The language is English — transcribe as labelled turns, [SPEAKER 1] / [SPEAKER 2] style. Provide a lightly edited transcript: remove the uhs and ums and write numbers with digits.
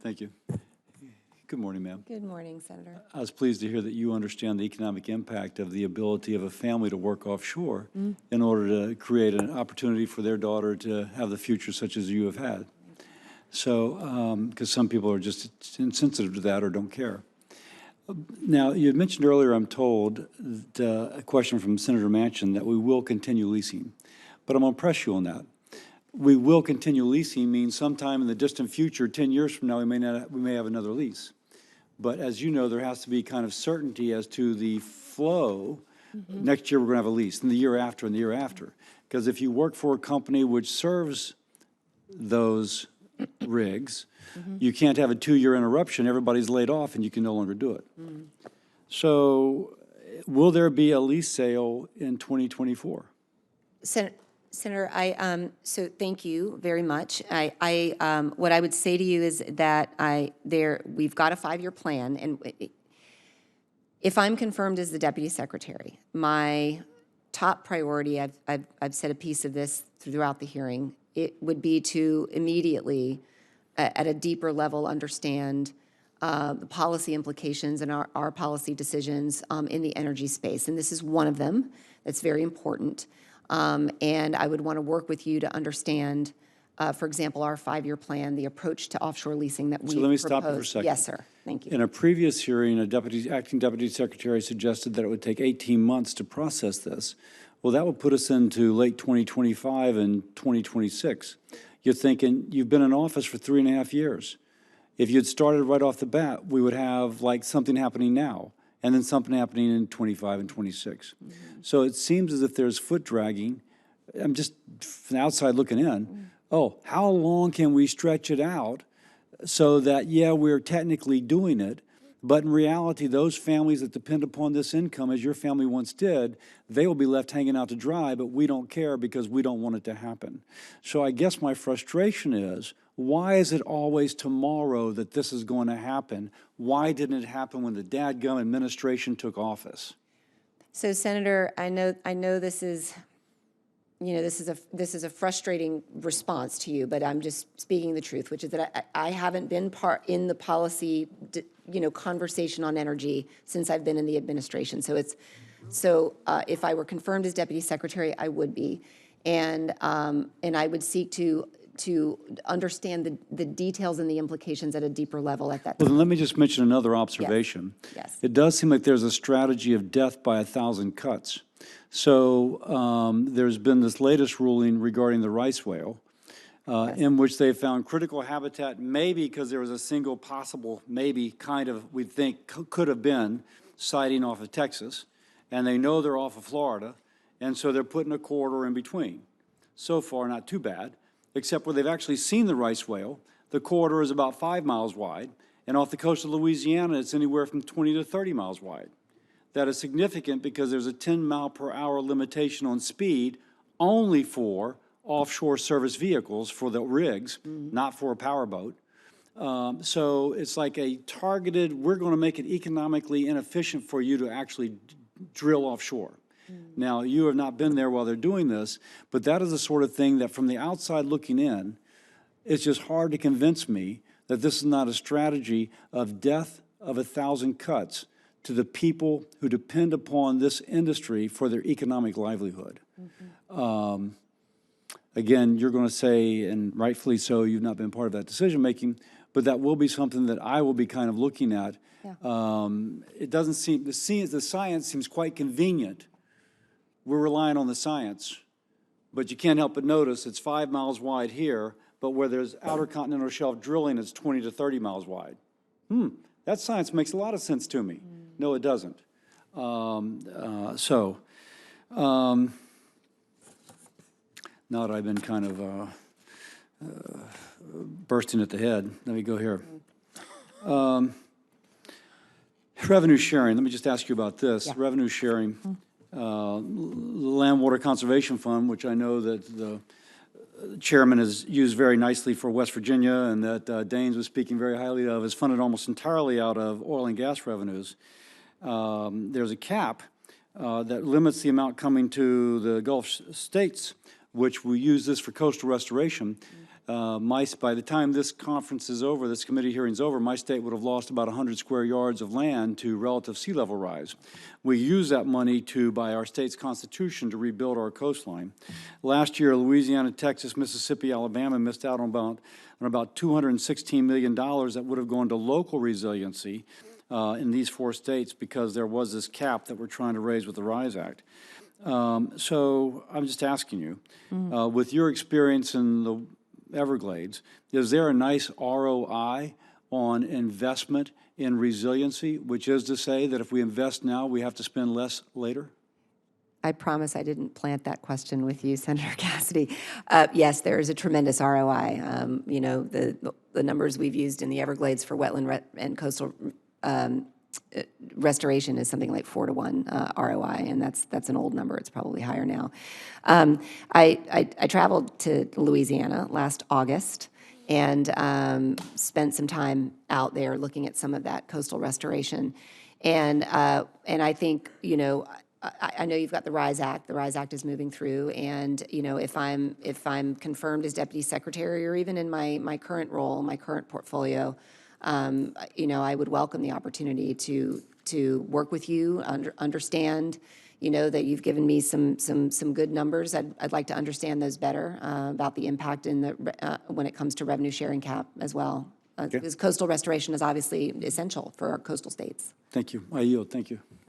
[SPEAKER 1] Thank you. Good morning, ma'am.
[SPEAKER 2] Good morning, Senator.
[SPEAKER 1] I was pleased to hear that you understand the economic impact of the ability of a family to work offshore in order to create an opportunity for their daughter to have the future such as you have had. So, because some people are just insensitive to that or don't care. Now, you had mentioned earlier, I'm told, a question from Senator Manchin that we will continue leasing. But I'm going to press you on that. We will continue leasing means sometime in the distant future, 10 years from now, we may have another lease. But as you know, there has to be kind of certainty as to the flow. Next year, we're going to have a lease, and the year after, and the year after. Because if you work for a company which serves those rigs, you can't have a 2-year interruption. Everybody's laid off, and you can no longer do it. So will there be a lease sale in 2024?
[SPEAKER 2] Senator, so thank you very much. What I would say to you is that we've got a 5-year plan, and if I'm confirmed as the Deputy Secretary, my top priority, I've said a piece of this throughout the hearing, it would be to immediately, at a deeper level, understand the policy implications and our policy decisions in the energy space. And this is one of them that's very important. And I would want to work with you to understand, for example, our 5-year plan, the approach to offshore leasing that we proposed.
[SPEAKER 1] So let me stop you for a second.
[SPEAKER 2] Yes, sir. Thank you.
[SPEAKER 1] In a previous hearing, acting deputy secretary suggested that it would take 18 months to process this. Well, that would put us into late 2025 and 2026. You're thinking, you've been in office for 3.5 years. If you'd started right off the bat, we would have like something happening now, and then something happening in 25 and 26. So it seems as if there's foot dragging. I'm just from the outside looking in. Oh, how long can we stretch it out so that, yeah, we're technically doing it, but in reality, those families that depend upon this income, as your family once did, they will be left hanging out to dry, but we don't care because we don't want it to happen. So I guess my frustration is, why is it always tomorrow that this is going to happen? Why didn't it happen when the dadgum administration took office?
[SPEAKER 2] So, Senator, I know this is, this is a frustrating response to you, but I'm just speaking the truth, which is that I haven't been part in the policy, conversation on energy since I've been in the administration. So if I were confirmed as Deputy Secretary, I would be, and I would seek to understand the details and the implications at a deeper level at that time.
[SPEAKER 1] Well, then let me just mention another observation.
[SPEAKER 2] Yes.
[SPEAKER 1] It does seem like there's a strategy of death by 1,000 cuts. So there's been this latest ruling regarding the rice whale, in which they found critical habitat, maybe because there was a single possible, maybe kind of, we think could have been sighting off of Texas, and they know they're off of Florida, and so they're putting a corridor in between. So far, not too bad, except where they've actually seen the rice whale. The corridor is about 5 miles wide, and off the coast of Louisiana, it's anywhere from 20 to 30 miles wide. That is significant because there's a 10-mile-per-hour limitation on speed only for offshore service vehicles for the rigs, not for a powerboat. So it's like a targeted, we're going to make it economically inefficient for you to actually drill offshore. Now, you have not been there while they're doing this, but that is the sort of thing that from the outside looking in, it's just hard to convince me that this is not a strategy of death of 1,000 cuts to the people who depend upon this industry for their economic livelihood. Again, you're going to say, and rightfully so, you've not been part of that decision-making, but that will be something that I will be kind of looking at. Yeah. It doesn't seem, the science seems quite convenient. We're relying on the science, but you can't help but notice it's 5 miles wide here, but where there's outer continental shelf drilling, it's 20 to 30 miles wide. That science makes a lot of sense to me. No, it doesn't. Now that I've been kind of bursting at the head, let me go here. Revenue sharing, let me just ask you about this. Yeah. Revenue sharing, Land Water Conservation Fund, which I know that the chairman has used very nicely for West Virginia and that Daines was speaking very highly of, is funded almost entirely out of oil and gas revenues. There's a cap that limits the amount coming to the Gulf states, which we use this for coastal restoration. by the time this conference is over, this committee hearing's over, my state would have lost about 100 square yards of land to relative sea level rise. We use that money by our state's constitution, to rebuild our coastline. Last year, Louisiana, Texas, Mississippi, Alabama missed out on about $216 million that would have gone to local resiliency in these 4 states, because there was this cap that we're trying to raise with the RISE Act. So I'm just asking you, with your experience in the Everglades, is there a nice ROI on investment in resiliency, which is to say that if we invest now, we have to spend less later?
[SPEAKER 2] I promise I didn't plant that question with you, Senator Cassidy. Yes, there is a tremendous ROI. You know, the numbers we've used in the Everglades for wetland and coastal restoration is something like 4 to 1 ROI, and that's an old number. It's probably higher now. I traveled to Louisiana last August and spent some time out there looking at some of that coastal restoration, and I think, you know, I know you've got the RISE Act. The RISE Act is moving through, and you know, if I'm confirmed as deputy secretary, or even in my current role, my current portfolio, you know, I would welcome the opportunity to work with you, understand, you know, that you've given me some good numbers. I'd like to understand those better, about the impact when it comes to revenue sharing cap as well. Because coastal restoration is obviously essential for our coastal states.
[SPEAKER 1] Thank you. I yield. Thank you.